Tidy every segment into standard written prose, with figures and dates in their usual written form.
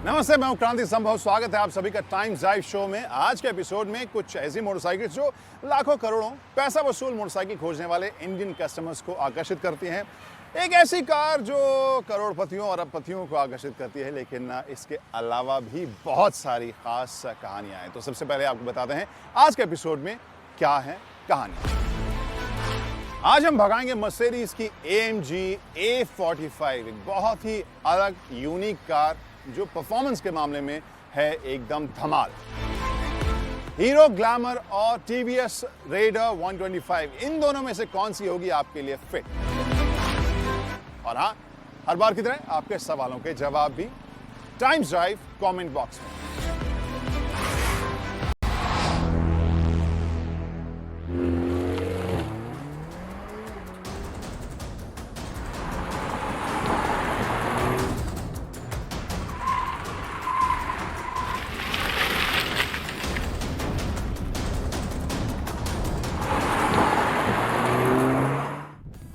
नमस्ते, मैं हूं क्रांति संभव। स्वागत है आप सभी का टाइम ड्राइव शो में। आज के एपिसोड में कुछ ऐसी मोटरसाइकिल जो लाखों करोड़ों पैसा वसूल मोटरसाइकिल खोजने वाले इंडियन कस्टमर्स को आकर्षित करती हैं। एक ऐसी कार जो करोड़पतियों और अरबपतियों को आकर्षित करती है, लेकिन इसके अलावा भी बहुत सारी खास कहानियां हैं। तो सबसे पहले आपको बताते हैं आज के एपिसोड में क्या है कहानी। आज हम भगाएंगे मर्सिडीज की AMG A45, एक बहुत ही अलग यूनिक कार जो परफॉर्मेंस के मामले में है एकदम धमाल। हीरो ग्लैमर और TVS रेडर 125, इन दोनों में से कौन सी होगी आपके लिए फिट? और हाँ, हर बार की तरह आपके सवालों के जवाब भी टाइम्स ड्राइव कमेंट बॉक्स में।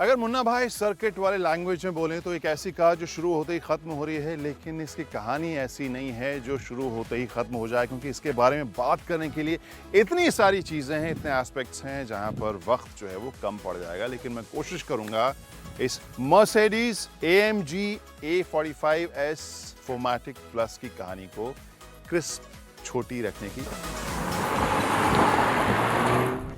अगर मुन्ना भाई सर्किट वाले लैंग्वेज में बोलें तो एक ऐसी कार जो शुरू होते ही खत्म हो रही है, लेकिन इसकी कहानी ऐसी नहीं है जो शुरू होते ही खत्म हो जाए, क्योंकि इसके बारे में बात करने के लिए इतनी सारी चीज़ें हैं, इतने एस्पेक्ट्स हैं जहां पर वक्त जो है वो कम पड़ जाएगा। लेकिन मैं कोशिश करूंगा इस Mercedes AMG A45S 4MATIC plus की कहानी को क्रिस्प छोटी रखने की।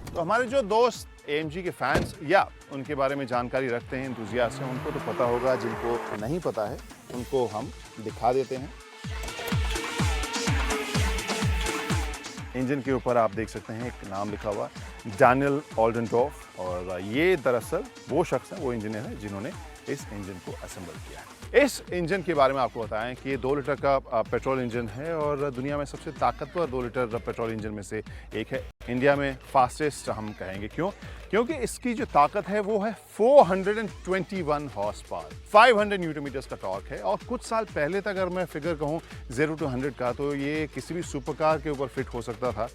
तो हमारे जो दोस्त AMG के फैंस या उनके बारे में जानकारी रखते हैं, एंथुसियास्ट हैं, उनको तो पता होगा। जिनको नहीं पता है उनको हम दिखा देते हैं। इंजन के ऊपर आप देख सकते हैं एक नाम लिखा हुआ, डैनियल ऑल्डेनडॉर्फ, और ये दरअसल वो शख्स हैं, वो इंजीनियर हैं जिन्होंने इस इंजन को असेंबल किया है। इस इंजन के बारे में आपको बताएं कि ये 2 लीटर का पेट्रोल इंजन है और दुनिया में सबसे ताकतवर 2 लीटर पेट्रोल इंजन में से एक है। इंडिया में फास्टेस्ट हम कहेंगे, क्यों? क्योंकि इसकी जो ताकत है वो है 421 हॉर्स पावर, 500 न्यूटन मीटर्स का टॉर्क है। और कुछ साल पहले तक अगर मैं फिगर कहूँ 0 to 100 का, तो ये किसी भी सुपर कार के ऊपर फिट हो सकता था।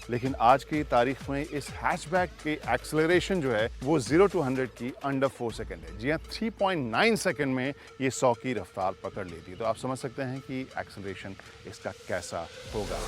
लेकिन आज की तारीख में इस हैचबैक की एक्सेलरेशन जो है वो 0 to 100 की अंडर 4 सेकेंड है। जी हाँ, 3.9 सेकेंड में ये 100 की रफ्तार पकड़ लेती है। तो आप समझ सकते हैं कि एक्सेलरेशन इसका कैसा होगा।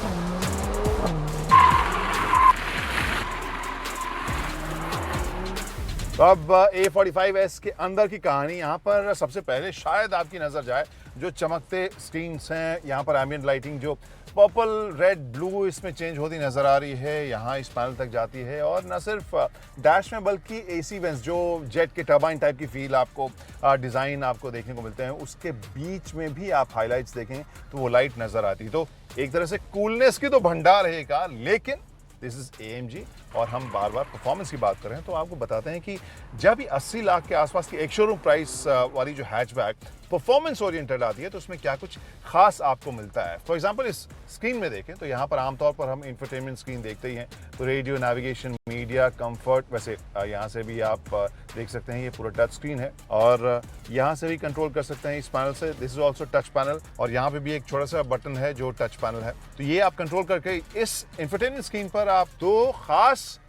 तो अब A45S के अंदर की कहानी। यहाँ पर सबसे पहले शायद आपकी नजर जाए जो चमकते स्क्रीन्स हैं, यहाँ पर एम्बिएंट लाइटिंग जो पर्पल, रेड, ब्लू इसमें चेंज होती नजर आ रही है, यहाँ इस पैनल तक जाती है। और न सिर्फ डैश में बल्कि AC वेंट्स जो जेट के टर्बाइन टाइप की फील आपको डिजाइन आपको देखने को मिलते हैं, उसके बीच में भी आप हाइलाइट्स देखें तो वो लाइट नजर आती है। तो एक तरह से कूलनेस की तो भंडार है का, लेकिन दिस इज AMG और हम बार बार परफॉर्मेंस की बात कर रहे हैं। तो आपको बताते हैं कि जब ये 80 लाख के आसपास की एक शोरूम प्राइस वाली जो हैचबैक परफॉर्मेंस ओरिएंटेड आती है, तो उसमें क्या कुछ खास आपको मिलता है। फॉर एग्जांपल इस स्क्रीन में देखें तो यहाँ पर आमतौर पर हम इंफरटेनमेंट स्क्रीन देखते ही हैं, तो रेडियो, नेविगेशन, मीडिया, कंफर्ट। वैसे यहाँ से भी आप देख सकते हैं ये पूरा टच स्क्रीन है और यहाँ से भी कंट्रोल कर सकते हैं इस पैनल से। This is also touch panel और यहाँ पे भी एक छोटा सा बटन है जो टच पैनल है। तो ये आप कंट्रोल करके इस इंफरटेनमेंट स्क्रीन पर आप 2 खास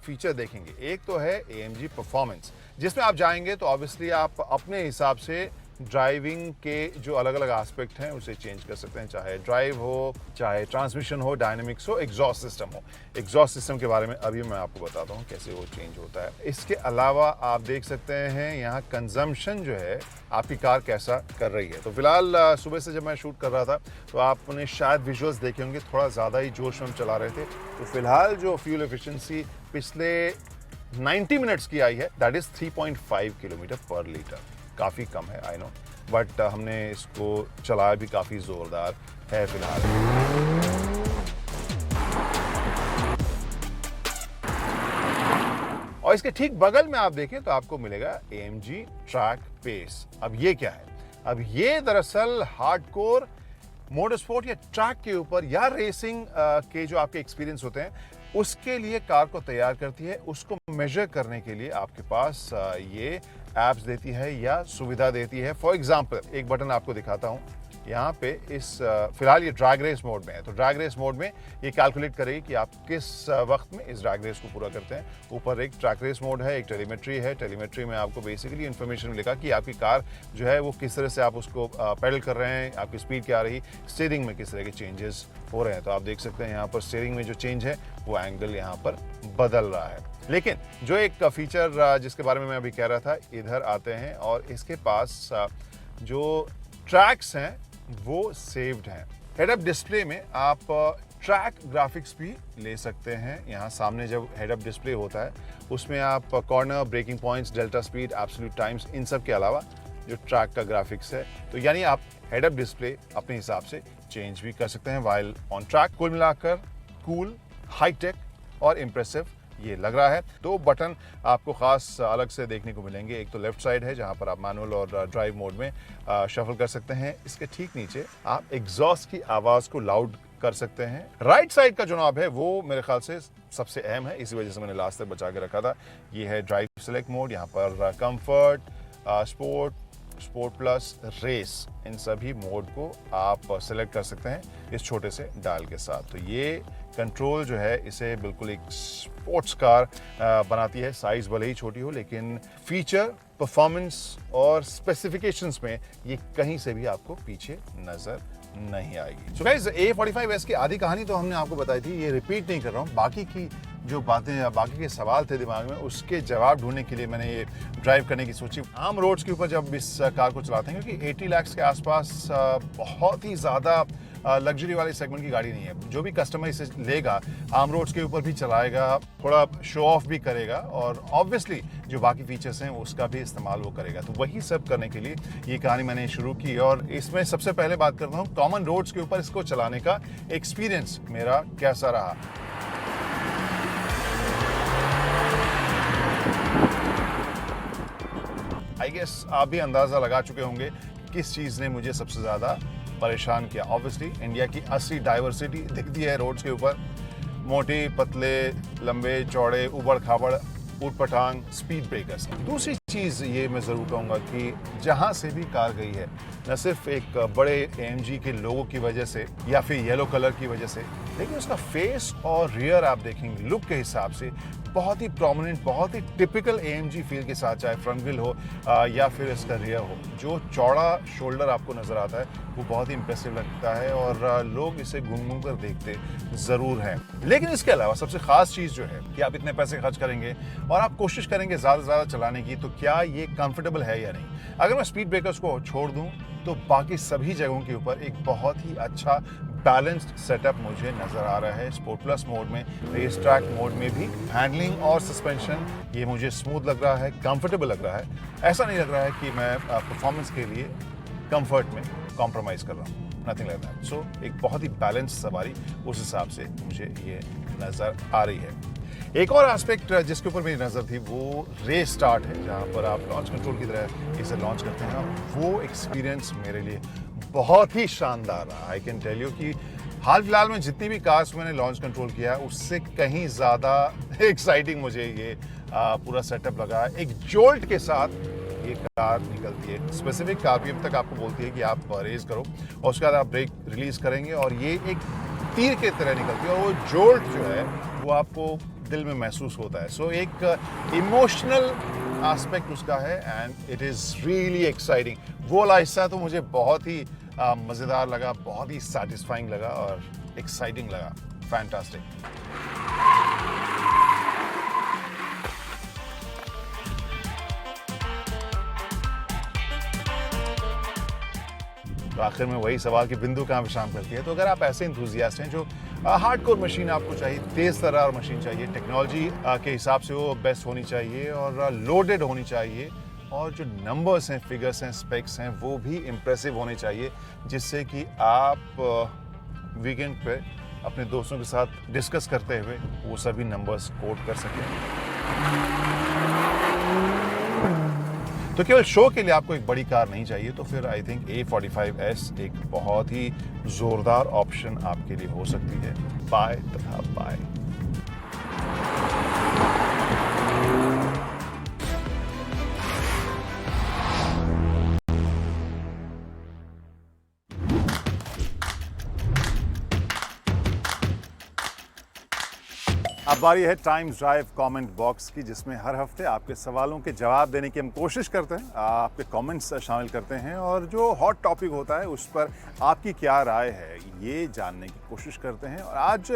फीचर देखेंगे। एक तो है AMG परफॉर्मेंस, जिसमें आप जाएंगे तो ऑब्वियसली आप अपने हिसाब से ड्राइविंग के जो अलग अलग एस्पेक्ट हैं उसे चेंज कर सकते हैं, चाहे ड्राइव हो, चाहे ट्रांसमिशन हो, डायनेमिक्स हो, एग्जॉस्ट सिस्टम हो। एग्जॉस्ट सिस्टम के बारे में अभी मैं आपको बताता हूँ कैसे वो चेंज होता है। इसके अलावा आप देख सकते हैं यहाँ कंजम्पशन जो है आपकी कार कैसा कर रही है। तो फिलहाल सुबह से जब मैं शूट कर रहा था तो आपने शायद विजुअल्स देखे होंगे, थोड़ा ज़्यादा ही जोश में हम चला रहे थे। तो फिलहाल जो फ्यूल एफिशिएंसी पिछले 90 मिनट्स की आई है, दैट इज़ 3.5 किलोमीटर पर लीटर। काफ़ी कम है, आई नो, बट हमने इसको चलाया भी काफ़ी ज़ोरदार है फिलहाल। और इसके ठीक बगल में आप देखें तो आपको मिलेगा AMG ट्रैक पेस। अब ये क्या है? अब ये दरअसल हार्डकोर मोटरस्पोर्ट या ट्रैक के ऊपर या रेसिंग के जो आपके एक्सपीरियंस होते हैं उसके लिए कार को तैयार करती है। उसको मेजर करने के लिए आपके पास ये एप्स देती है या सुविधा देती है। फॉर एग्जाम्पल एक बटन आपको दिखाता हूँ, यहाँ पे इस फिलहाल ये ड्रैग रेस मोड में है, तो ड्रैग रेस मोड में ये कैलकुलेट करेगी कि आप किस वक्त में इस ड्रैग रेस को पूरा करते हैं। ऊपर एक ट्रैक रेस मोड है, एक टेलीमेट्री है। टेलीमेट्री में आपको बेसिकली इन्फॉर्मेशन मिलेगा कि आपकी कार जो है वो किस तरह से आप उसको पेडल कर रहे हैं, आपकी स्पीड क्या आ रही, स्टीयरिंग में किस तरह के चेंजेस हो रहे हैं। तो आप देख सकते हैं यहाँ पर स्टीयरिंग में जो चेंज है वो एंगल यहाँ पर बदल रहा है। लेकिन जो एक फीचर जिसके बारे में मैं अभी कह रहा था, इधर आते हैं और इसके पास जो ट्रैक्स हैं वो सेव्ड हैं। हेड अप डिस्प्ले में आप ट्रैक ग्राफिक्स भी ले सकते हैं। यहाँ सामने जब हेड अप डिस्प्ले होता है उसमें आप corner, braking points, delta speed, absolute times, इन सब के अलावा जो ट्रैक का ग्राफिक्स है, तो यानी आप हेड अप डिस्प्ले अपने हिसाब से चेंज भी कर सकते हैं व्हाइल ऑन ट्रैक। कुल मिलाकर कूल, हाईटेक और इंप्रेसिव ये लग रहा है। दो बटन आपको खास अलग से देखने को मिलेंगे। एक तो लेफ्ट साइड है जहां पर आप मैनुअल और ड्राइव मोड में शफल कर सकते हैं। इसके ठीक नीचे आप एग्जॉस्ट की आवाज को लाउड कर सकते हैं। राइट साइड का जो नॉब है वो मेरे ख्याल से सबसे अहम है, इसी वजह से मैंने लास्ट तक बचा के रखा था। ये है ड्राइव सेलेक्ट मोड। यहाँ पर comfort, sport, sport plus, race, इन सभी मोड को आप सेलेक्ट कर सकते हैं इस छोटे से डायल के साथ। तो ये कंट्रोल जो है इसे बिल्कुल एक स्पोर्ट्स कार बनाती है। साइज भले ही छोटी हो लेकिन फीचर, परफॉर्मेंस और स्पेसिफिकेशंस में ये कहीं से भी आपको पीछे नजर नहीं आएगी। सो गाइस, A45S की आधी कहानी तो हमने आपको बताई थी, ये रिपीट नहीं कर रहा हूँ। बाकी की जो बातें या बाकी के सवाल थे दिमाग में, उसके जवाब ढूंढने के लिए मैंने ये ड्राइव करने की सोची। आम रोड्स के ऊपर जब इस कार को चलाते हैं, क्योंकि 80 लाख के आसपास बहुत ही ज़्यादा लग्जरी वाले सेगमेंट की गाड़ी नहीं है। जो भी कस्टमर इसे लेगा आम रोड्स के ऊपर भी चलाएगा, थोड़ा शो ऑफ भी करेगा और ऑब्वियसली जो बाकी फीचर्स हैं उसका भी इस्तेमाल वो करेगा। तो वही सब करने के लिए ये कहानी मैंने शुरू की और इसमें सबसे पहले बात करता हूँ कॉमन रोड्स के ऊपर इसको चलाने का एक्सपीरियंस मेरा कैसा रहा। आई गेस आप भी अंदाजा लगा चुके होंगे किस चीज ने मुझे सबसे ज्यादा परेशान किया। ऑब्वियसली इंडिया की असली डाइवर्सिटी दिखती है रोड्स के ऊपर। मोटे, पतले, लंबे, चौड़े, उबड़ खाबड़, ऊट पटांग स्पीड ब्रेकर्स। दूसरी चीज ये मैं जरूर कहूंगा कि जहां से भी कार गई है, न सिर्फ एक बड़े AMG के लोगों की वजह से या फिर येलो कलर की वजह से, लेकिन उसका फेस और रियर आप देखेंगे लुक के हिसाब से बहुत ही प्रोमिनेंट, बहुत ही टिपिकल AMG फील के साथ, चाहे फ्रंट व्हील हो या फिर इसका रियर हो। जो चौड़ा शोल्डर आपको नजर आता है वो बहुत ही इंप्रेसिव लगता है और लोग इसे घूम घूम कर देखते जरूर हैं। लेकिन इसके अलावा सबसे खास चीज जो है कि आप इतने पैसे खर्च करेंगे और आप कोशिश करेंगे ज्यादा से ज्यादा चलाने की, तो क्या ये कंफर्टेबल है या नहीं। अगर मैं स्पीड ब्रेकर्स को छोड़ दूं तो बाकी सभी जगहों के ऊपर एक बहुत ही अच्छा बैलेंस्ड सेटअप मुझे नजर आ रहा है। स्पोर्ट प्लस मोड में, रेस ट्रैक मोड में भी हैंडलिंग और सस्पेंशन ये मुझे स्मूथ लग रहा है, कंफर्टेबल लग रहा है। ऐसा नहीं लग रहा है कि मैं परफॉर्मेंस के लिए कंफर्ट में कॉम्प्रोमाइज कर रहा हूँ, नथिंग लाइक दैट। सो एक बहुत ही बैलेंस सवारी उस हिसाब से मुझे ये नजर आ रही है। एक और एस्पेक्ट जिसके ऊपर मेरी नज़र थी वो रेस स्टार्ट है, जहाँ पर आप लॉन्च कंट्रोल की तरह इसे लॉन्च करते हैं। वो एक्सपीरियंस मेरे लिए बहुत ही शानदार रहा। आई कैन टेल यू कि हाल फिलहाल में जितनी भी कार्स मैंने लॉन्च कंट्रोल किया है उससे कहीं ज़्यादा एक्साइटिंग मुझे ये पूरा सेटअप लगा। एक जोल्ट के साथ ये कार निकलती है। स्पेसिफिक आरपीएम तक आपको बोलती है कि आप रेस करो और उसके बाद आप ब्रेक रिलीज करेंगे और ये एक तीर के तरह निकलती है और वो जोल्ट जो है वो आपको दिल में महसूस होता है। सो एक इमोशनल एस्पेक्ट उसका है and it is really exciting. वो वाला हिस्सा तो मुझे बहुत ही मज़ेदार लगा, बहुत ही सेटिस्फाइंग लगा और एक्साइटिंग लगा। फैंटास्टिक। तो आखिर में वही सवाल कि बिंदु कहाँ विश्राम करती है। तो अगर आप ऐसे इंथुजियास्ट हैं जो हार्डकोर मशीन आपको चाहिए, तेज तर्रार मशीन चाहिए, टेक्नोलॉजी के हिसाब से वो बेस्ट होनी चाहिए और लोडेड होनी चाहिए और जो नंबर्स हैं, फिगर्स हैं, स्पेक्स हैं वो भी इम्प्रेसिव होने चाहिए, जिससे कि आप वीकेंड पे अपने दोस्तों के साथ डिस्कस करते हुए वो सभी नंबर्स कोट कर सकें। तो केवल शो के लिए आपको एक बड़ी कार नहीं चाहिए, तो फिर आई थिंक A45S एक बहुत ही जोरदार ऑप्शन आपके लिए हो सकती है। बाय तथा बाय। अब बारी है टाइम्स ड्राइव कमेंट बॉक्स की, जिसमें हर हफ्ते आपके सवालों के जवाब देने की हम कोशिश करते हैं, आपके कमेंट्स शामिल करते हैं और जो हॉट टॉपिक होता है उस पर आपकी क्या राय है ये जानने की कोशिश करते हैं। और आज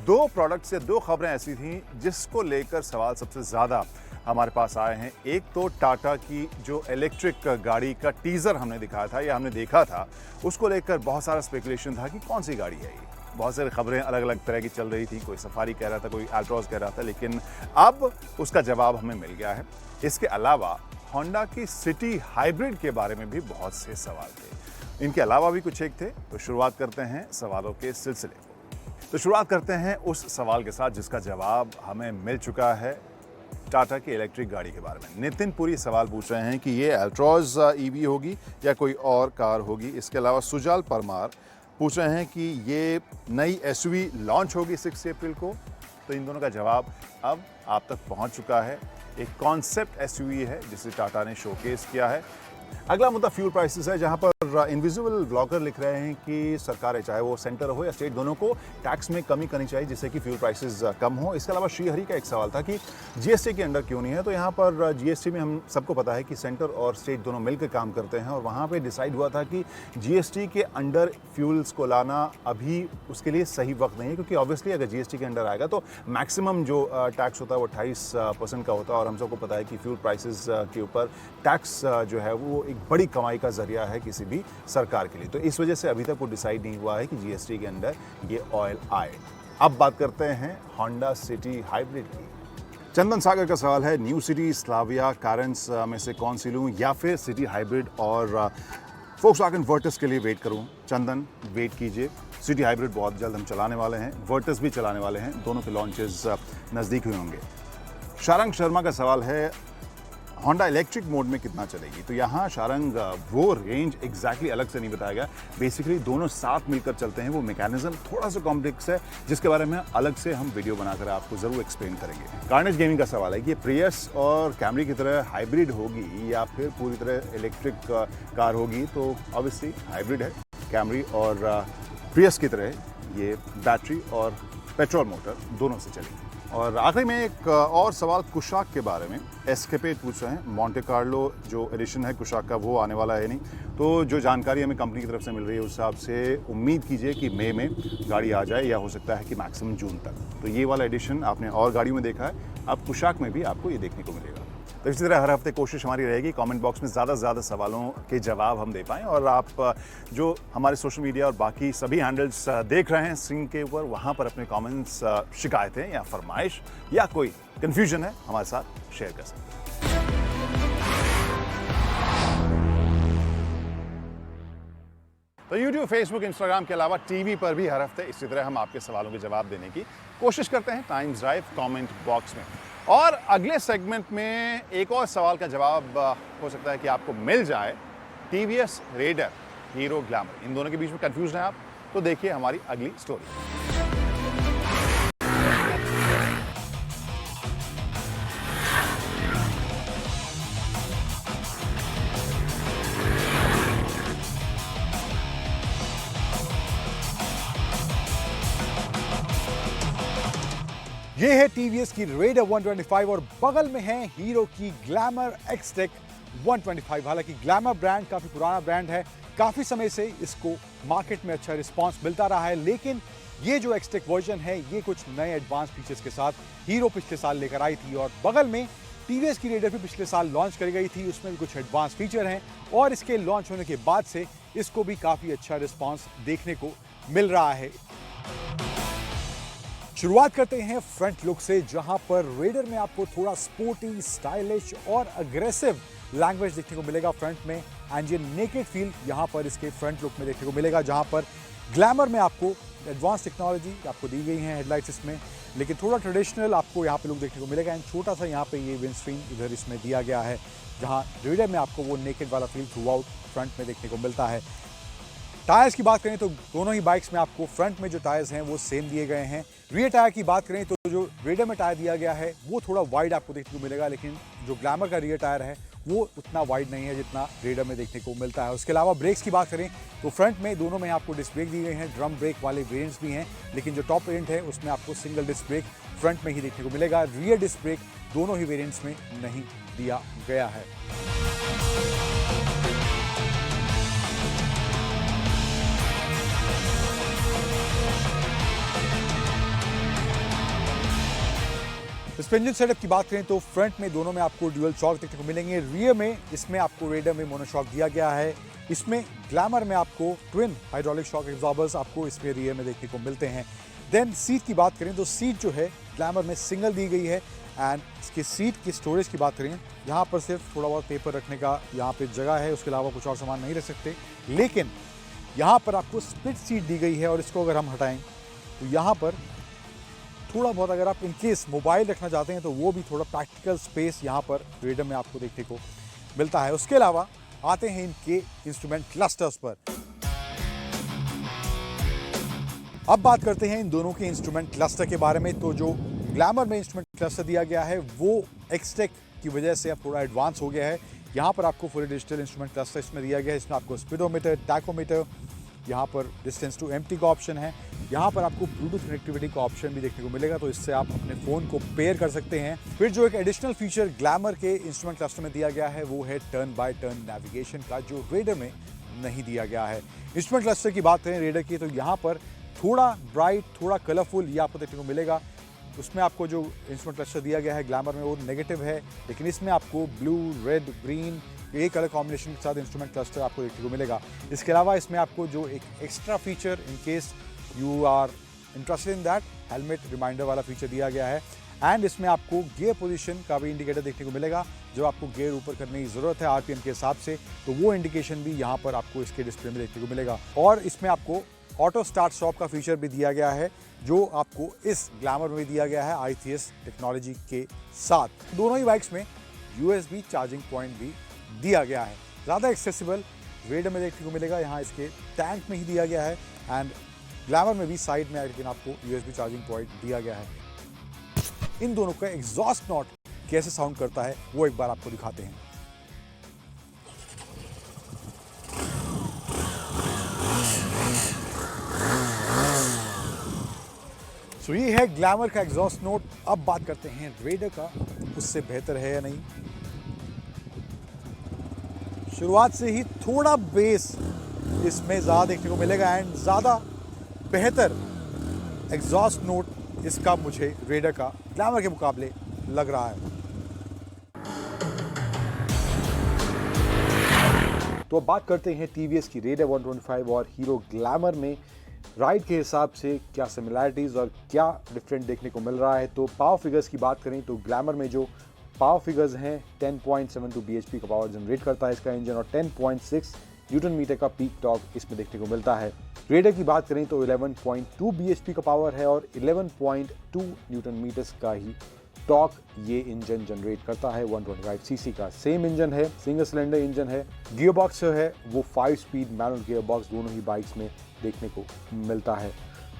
दो प्रोडक्ट से दो खबरें ऐसी थीं जिसको लेकर सवाल सबसे ज़्यादा हमारे पास आए हैं। एक तो टाटा की जो इलेक्ट्रिक गाड़ी का टीज़र हमने दिखाया था या हमने देखा था, उसको लेकर बहुत सारा स्पेकुलेशन था कि कौन सी गाड़ी है ये। बहुत सारी खबरें अलग अलग तरह की चल रही थी, कोई सफारी कह रहा था, कोई अल्ट्रॉज कह रहा था, लेकिन अब उसका जवाब हमें मिल गया है। इसके अलावा होंडा की सिटी हाइब्रिड के बारे में भी बहुत से सवाल थे। इनके अलावा भी कुछ एक थे, तो शुरुआत करते हैं सवालों के सिलसिले को। तो शुरुआत करते हैं उस सवाल के साथ जिसका जवाब हमें मिल चुका है, टाटा की इलेक्ट्रिक गाड़ी के बारे में। नितिन पुरी सवाल पूछ रहे हैं कि ये अल्ट्रॉज ईवी होगी या कोई और कार होगी। इसके अलावा सुजाल परमार पूछ रहे हैं कि ये नई एसयूवी लॉन्च होगी 6 अप्रैल को। तो इन दोनों का जवाब अब आप तक पहुंच चुका है। एक कॉन्सेप्ट एसयूवी है जिसे टाटा ने शोकेस किया है। अगला मुद्दा फ्यूल प्राइसेस है, जहां पर इनविजिबल ब्लॉगर लिख रहे हैं कि सरकारें, चाहे वो सेंटर हो या स्टेट, दोनों को टैक्स में कमी करनी चाहिए जिससे कि फ्यूल प्राइसेस कम हो। इसके अलावा श्रीहरि का एक सवाल था कि जीएसटी के अंडर क्यों नहीं है। तो यहाँ पर जीएसटी में हम सबको पता है कि सेंटर और स्टेट दोनों मिलकर काम करते हैं और वहाँ पर डिसाइड हुआ था कि जीएसटी के अंडर फ्यूल्स को लाना अभी उसके लिए सही वक्त नहीं है, क्योंकि ऑब्वियसली अगर जीएसटी के अंडर आएगा तो मैक्सिमम जो टैक्स होता है वो 28% का होता है और हम सबको पता है कि फ्यूल प्राइसेस के ऊपर टैक्स जो है वो एक बड़ी कमाई का जरिया है किसी भी सरकार के लिए। तो इस वजह से अभी तक वो डिसाइड नहीं हुआ है कि जीएसटी के अंदर ये ऑयल आए। अब बात करते हैं होंडा सिटी हाइब्रिड की। चंदन सागर का सवाल है, न्यू सिटी, स्लाविया, कारेंस में से कौन सी लूँ या फिर सिटी हाइब्रिड और फोक्सवैगन वर्टस के लिए वेट करूँ। चंदन, वेट कीजिए, सिटी हाइब्रिड बहुत जल्द हम चलाने वाले हैं, वर्टस भी चलाने वाले हैं, दोनों के लॉन्चेस नज़दीक हुए होंगे। शारंग शर्मा का सवाल है, होंडा इलेक्ट्रिक मोड में कितना चलेगी। तो यहाँ शारंग वो रेंज एग्जैक्टली अलग से नहीं बताया गया, बेसिकली दोनों साथ मिलकर चलते हैं। वो मैकेनिज्म थोड़ा सा कॉम्प्लेक्स है जिसके बारे में अलग से हम वीडियो बनाकर आपको ज़रूर एक्सप्लेन करेंगे। कार्नेज गेमिंग का सवाल है कि ये प्रियस और कैमरी की तरह हाइब्रिड होगी या फिर पूरी तरह इलेक्ट्रिक कार होगी। तो ऑब्वियसली हाइब्रिड है, कैमरी और प्रियस की तरह ये बैटरी और पेट्रोल मोटर दोनों से चलेगी। और आखिरी में एक और सवाल कुशाक के बारे में, एस्केपेड पूछ रहे हैं, मॉन्टे कार्लो जो एडिशन है कुशाक का वो आने वाला है नहीं। तो जो जानकारी हमें कंपनी की तरफ से मिल रही है उस हिसाब से उम्मीद कीजिए कि मई में गाड़ी आ जाए या हो सकता है कि मैक्सिमम जून तक। तो ये वाला एडिशन आपने और गाड़ियों में देखा है, अब कुशाक में भी आपको ये देखने को मिलेगा। तो इसी तरह हर हफ्ते कोशिश हमारी रहेगी कमेंट बॉक्स में ज़्यादा से ज़्यादा सवालों के जवाब हम दे पाएँ। और आप जो हमारे सोशल मीडिया और बाकी सभी हैंडल्स देख रहे हैं स्क्रीन के ऊपर, वहाँ पर अपने कमेंट्स, शिकायतें या फरमाइश या कोई कन्फ्यूजन है हमारे साथ शेयर कर सकते हैं। तो YouTube, Facebook, Instagram के अलावा टीवी पर भी हर हफ्ते इसी तरह हम आपके सवालों के जवाब देने की कोशिश करते हैं टाइम्स ड्राइव कमेंट बॉक्स में। और अगले सेगमेंट में एक और सवाल का जवाब हो सकता है कि आपको मिल जाए, टीवीएस रेडर, हीरो ग्लैमर, इन दोनों के बीच में कंफ्यूज हैं आप, तो देखिए हमारी अगली स्टोरी। ये है टीवीएस की रेडर 125 और बगल में है हीरो की ग्लैमर एक्सटेक 125। हालांकि ग्लैमर ब्रांड काफी पुराना ब्रांड है, काफी समय से इसको मार्केट में अच्छा रिस्पांस मिलता रहा है, लेकिन ये जो एक्सटेक वर्जन है ये कुछ नए एडवांस फीचर्स के साथ हीरो पिछले साल लेकर आई थी। और बगल में टीवीएस की रेडर भी पिछले साल लॉन्च करी गई थी, उसमें भी कुछ एडवांस फीचर हैं और इसके लॉन्च होने के बाद से इसको भी काफी अच्छा रिस्पांस देखने को मिल रहा है। शुरुआत करते हैं फ्रंट लुक से, जहां पर रेडर में आपको थोड़ा स्पोर्टी, स्टाइलिश और अग्रेसिव लैंग्वेज देखने को मिलेगा फ्रंट में। एंड ये नेकेड फील यहां पर इसके फ्रंट लुक में देखने को मिलेगा, जहां पर ग्लैमर में आपको एडवांस टेक्नोलॉजी आपको दी गई है हेडलाइट्स इसमें, लेकिन थोड़ा ट्रेडिशनल आपको यहाँ पे लुक देखने को मिलेगा। एंड छोटा सा यहाँ पे ये विंडस्क्रीन इधर इसमें दिया गया है, जहाँ रेडर में आपको वो नेकेड वाला फील थ्रू आउट फ्रंट में देखने को मिलता है। टायर्स की बात करें तो दोनों ही बाइक्स में आपको फ्रंट में जो टायर्स हैं वो सेम दिए गए हैं। रियर टायर की बात करें तो जो रेडर में टायर दिया गया है वो थोड़ा वाइड आपको देखने को मिलेगा, लेकिन जो ग्लैमर का रियर टायर है वो उतना वाइड नहीं है जितना रेडर में देखने को मिलता है। उसके अलावा ब्रेक्स की बात करें तो फ्रंट में दोनों में आपको डिस्क ब्रेक दी गई हैं, ड्रम ब्रेक वाले वेरिएंट्स भी हैं, लेकिन जो टॉप वेरिएंट है उसमें आपको सिंगल डिस्क ब्रेक फ्रंट में ही देखने को मिलेगा। रियर डिस्क ब्रेक दोनों ही वेरिएंट्स में नहीं दिया गया है। सस्पेंशन सेटअप की बात करें तो फ्रंट में दोनों में आपको ड्यूअल शॉक देखने को मिलेंगे। रियर में इसमें आपको रेडर में मोनोशॉक दिया गया है। इसमें ग्लैमर में आपको ट्विन हाइड्रोलिक शॉक एब्जॉर्बर्स आपको इसमें रियर में देखने को मिलते हैं। देन सीट की बात करें तो सीट जो है ग्लैमर में सिंगल दी गई है। एंड इसकी सीट की स्टोरेज की बात करें, यहाँ पर सिर्फ थोड़ा बहुत पेपर रखने का यहाँ पे जगह है, उसके अलावा कुछ और सामान नहीं रख सकते। लेकिन यहाँ पर आपको स्प्लिट सीट दी गई है और इसको अगर हम हटाएं तो यहाँ पर थोड़ा बहुत अगर आप इनकेस मोबाइल रखना चाहते हैं तो वो भी थोड़ा प्रैक्टिकल स्पेस यहाँ पर रेडर में आपको देखने को मिलता है। उसके अलावा आते हैं इनके इंस्ट्रूमेंट क्लस्टर्स पर। अब बात करते हैं इन दोनों के इंस्ट्रूमेंट क्लस्टर के बारे में। तो जो ग्लैमर में इंस्ट्रूमेंट क्लस्टर दिया गया है वो एक्सटेक की वजह से अब थोड़ा एडवांस हो गया है। यहाँ पर आपको फुली डिजिटल इंस्ट्रूमेंट क्लस्टर इसमें दिया गया है। इसमें आपको स्पीडोमीटर, टैकोमीटर, यहाँ पर डिस्टेंस टू एम्प्टी का ऑप्शन है। यहाँ पर आपको ब्लूटूथ कनेक्टिविटी का ऑप्शन भी देखने को मिलेगा, तो इससे आप अपने फ़ोन को पेयर कर सकते हैं। फिर जो एक एडिशनल फीचर ग्लैमर के इंस्ट्रूमेंट क्लस्टर में दिया गया है वो है टर्न बाय टर्न नेविगेशन का, जो रेडर में नहीं दिया गया है। इंस्ट्रूमेंट क्लस्टर की बात करें रेडर की तो यहाँ पर थोड़ा ब्राइट, थोड़ा कलरफुल ये आपको देखने को मिलेगा। उसमें आपको जो इंस्ट्रूमेंट क्लस्टर दिया गया है ग्लैमर में वो नेगेटिव है, लेकिन इसमें आपको ब्लू, रेड, ग्रीन ये कलर कॉम्बिनेशन के साथ इंस्ट्रूमेंट क्लस्टर आपको देखने को मिलेगा। इसके अलावा इसमें आपको जो एक extra feature in case you are interested in that, helmet reminder वाला फीचर दिया गया है। एंड इसमें आपको गियर पोजीशन का भी इंडिकेटर देखने को मिलेगा। जब आपको गियर ऊपर करने की ज़रूरत है आरपीएम के हिसाब से, तो वो इंडिकेशन भी यहाँ पर आपको इसके डिस्प्ले में देखने को मिलेगा। और इसमें आपको ऑटो स्टार्ट स्टॉप का फीचर भी दिया गया है, जो आपको इस ग्लैमर में दिया गया है ITS टेक्नोलॉजी के साथ। दोनों ही बाइक्स में USB चार्जिंग पॉइंट भी दिया गया है। ज़्यादा एक्सेसिबल रेडर में देखने को मिलेगा, यहाँ इसके टैंक में ही दिया गया है। एंड ग्लैमर में भी साइड में लेकिन आपको USB चार्जिंग पॉइंट दिया गया है। इन दोनों का एग्जॉस्ट नॉट कैसे साउंड करता है वो एक बार आपको दिखाते हैं। सो ये है ग्लैमर का एग्जॉस्ट नोट। अब बात करते हैं रेडर का, उससे बेहतर है या नहीं। शुरुआत से ही थोड़ा बेस इसमें ज़्यादा देखने को मिलेगा एंड ज़्यादा बेहतर एग्जॉस्ट नोट इसका मुझे रेडर का ग्लैमर के मुकाबले लग रहा है। तो अब बात करते हैं TVS की रेडर 125 और हीरो ग्लैमर में राइड के हिसाब से क्या सिमिलैरिटीज़ और क्या डिफरेंट देखने को मिल रहा है। तो पावर फिगर्स की बात करें तो ग्लैमर में जो पावर फिगर्स हैं 10.72 bhp का पावर जनरेट करता है इसका इंजन और 10.6 न्यूटन मीटर का पीक टॉर्क इसमें देखने को मिलता है। रेडर की बात करें तो 11.2 bhp का पावर है और 11.2 न्यूटन मीटर्स का ही टॉर्क ये इंजन जनरेट करता है। 125 सीसी का सेम इंजन है, सिंगल सिलेंडर इंजन है। गियर बॉक्स है वो 5 स्पीड मैनुअल गियर बॉक्स दोनों ही बाइक्स में देखने को मिलता है।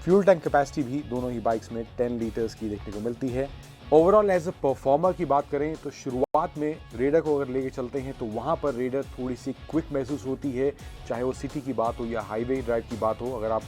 फ्यूल टैंक कैपेसिटी भी दोनों ही बाइक्स में 10 लीटर्स की देखने को मिलती है। ओवरऑल एज अ परफॉर्मर की बात करें तो शुरुआत में रेडर को अगर लेके चलते हैं तो वहाँ पर रेडर थोड़ी सी क्विक महसूस होती है, चाहे वो सिटी की बात हो या हाईवे ड्राइव की बात हो। अगर आप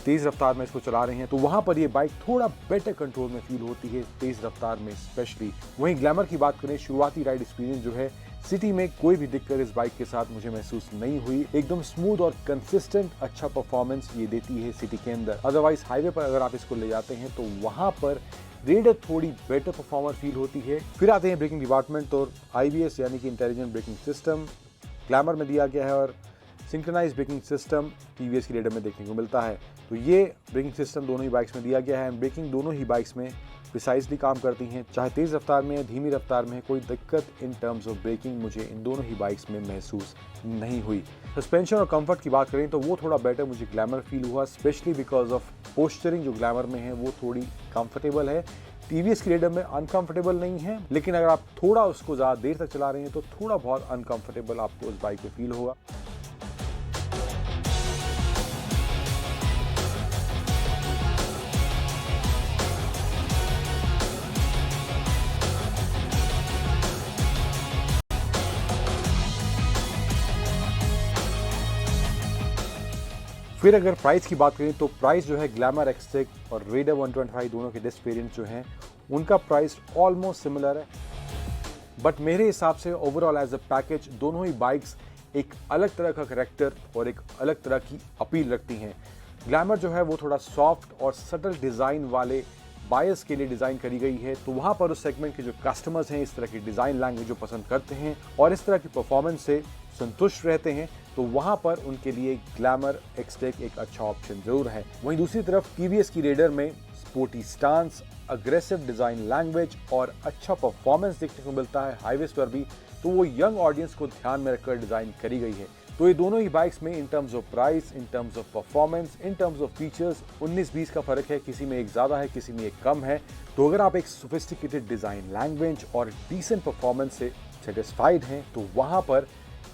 तेज़ रफ्तार में इसको चला रहे हैं तो वहाँ पर ये बाइक थोड़ा बेटर कंट्रोल में फील होती है, तेज़ रफ्तार में स्पेशली। वहीं ग्लैमर की बात करें, शुरुआती राइड एक्सपीरियंस जो है सिटी में कोई भी दिक्कत इस बाइक के साथ मुझे महसूस नहीं हुई। एकदम स्मूथ और कंसिस्टेंट अच्छा परफॉर्मेंस ये देती है सिटी के अंदर। अदरवाइज हाईवे पर अगर आप इसको ले जाते हैं तो वहाँ पर रेडर थोड़ी बेटर परफॉर्मर फील होती है। फिर आते हैं ब्रेकिंग डिपार्टमेंट, तो IBS यानी कि इंटेलिजेंट ब्रेकिंग सिस्टम ग्लैमर में दिया गया है और सिंक्रोनाइज ब्रेकिंग सिस्टम TVS की रेडर में देखने को मिलता है। तो ये ब्रेकिंग सिस्टम दोनों ही बाइक्स में दिया गया है। ब्रेकिंग दोनों ही बाइक्स में प्रिसाइजली काम करती हैं, चाहे तेज़ रफ्तार में या धीमी रफ्तार में। कोई दिक्कत इन टर्म्स ऑफ ब्रेकिंग मुझे इन दोनों ही बाइक्स में महसूस नहीं हुई। सस्पेंशन और कंफर्ट की बात करें तो वो थोड़ा बेटर मुझे ग्लैमर फील हुआ, स्पेशली बिकॉज ऑफ पोस्चरिंग जो ग्लैमर में है वो थोड़ी कंफर्टेबल है। TVS की रेडर में अनकंफर्टेबल नहीं है, लेकिन अगर आप थोड़ा उसको ज़्यादा देर तक चला रहे हैं तो थोड़ा बहुत अनकंफर्टेबल आपको उस बाइक में फील होगा। फिर अगर प्राइस की बात करें तो प्राइस जो है ग्लैमर एक्सटेक और रेडर 125 दोनों के डिस्क वेरिएंट जो हैं उनका प्राइस ऑलमोस्ट सिमिलर है, बट मेरे हिसाब से ओवरऑल एज अ पैकेज दोनों ही बाइक्स एक अलग तरह का करैक्टर और एक अलग तरह की अपील रखती हैं। ग्लैमर जो है वो थोड़ा सॉफ्ट और सटल डिज़ाइन वाले बायर्स के लिए डिज़ाइन करी गई है, तो वहाँ पर उस सेगमेंट के जो कस्टमर्स हैं इस तरह की डिज़ाइन लैंग्वेज जो पसंद करते हैं और इस तरह की परफॉर्मेंस से संतुष्ट रहते हैं, तो वहाँ पर उनके लिए ग्लैमर एक्सटेक एक अच्छा ऑप्शन जरूर है। वहीं दूसरी तरफ टीवीएस की रेडर में sporty stance, aggressive design language और अच्छा परफॉर्मेंस देखने को मिलता है हाईवेज पर भी, तो वो यंग ऑडियंस को ध्यान में रखकर डिज़ाइन करी गई है। तो ये दोनों ही बाइक्स में in terms of price, in terms of performance, in terms of features 19-20 का फर्क है, किसी में एक ज़्यादा है, किसी में एक कम है। तो अगर आप एक सोफिस्टिकेटेड डिज़ाइन लैंग्वेज और डिसेंट परफॉर्मेंस से सेटिस्फाइड हैं तो वहाँ पर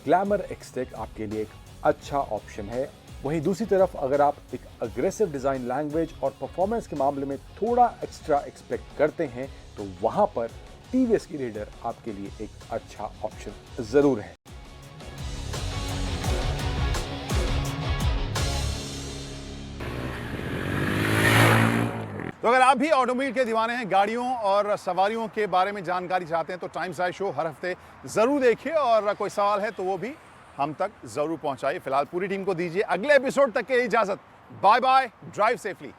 ग्लैमर एक्सटेक आपके लिए एक अच्छा ऑप्शन है। वहीं दूसरी तरफ अगर आप एक अग्रेसिव डिज़ाइन लैंग्वेज और परफॉर्मेंस के मामले में थोड़ा एक्स्ट्रा एक्सपेक्ट करते हैं तो वहाँ पर टीवीएस की रेडर आपके लिए एक अच्छा ऑप्शन ज़रूर है। तो अगर आप भी ऑटोमोबाइल के दीवाने हैं, गाड़ियों और सवारियों के बारे में जानकारी चाहते हैं तो टाइम्स आई शो हर हफ्ते ज़रूर देखिए और कोई सवाल है तो वो भी हम तक ज़रूर पहुंचाइए। फिलहाल पूरी टीम को दीजिए अगले एपिसोड तक के लिए इजाज़त। Bye bye, drive safely.